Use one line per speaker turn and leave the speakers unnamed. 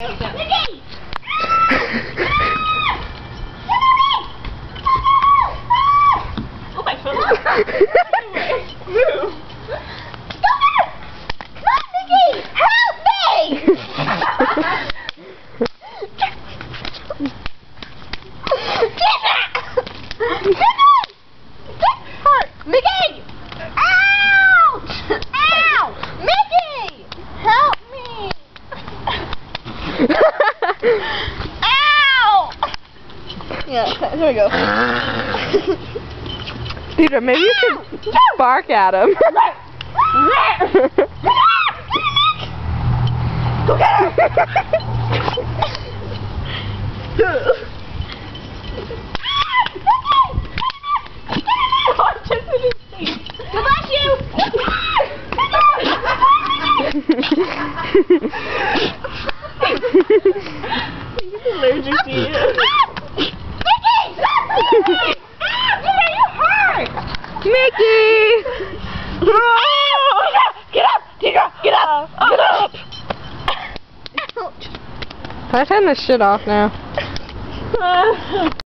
Mickey! Oh my goodness! Move! Come on, Mickey! Help me! Mickey! Ouch! Ow! Mickey! Help me! Ow! Yeah, there we go.
Deidre, maybe you should bark at him.
Go get her! Bless you! He's allergic to you. Mickey! You hurt!
Mickey!
Get up! Deidre! Get up! Get up!
Can I turn this shit off now?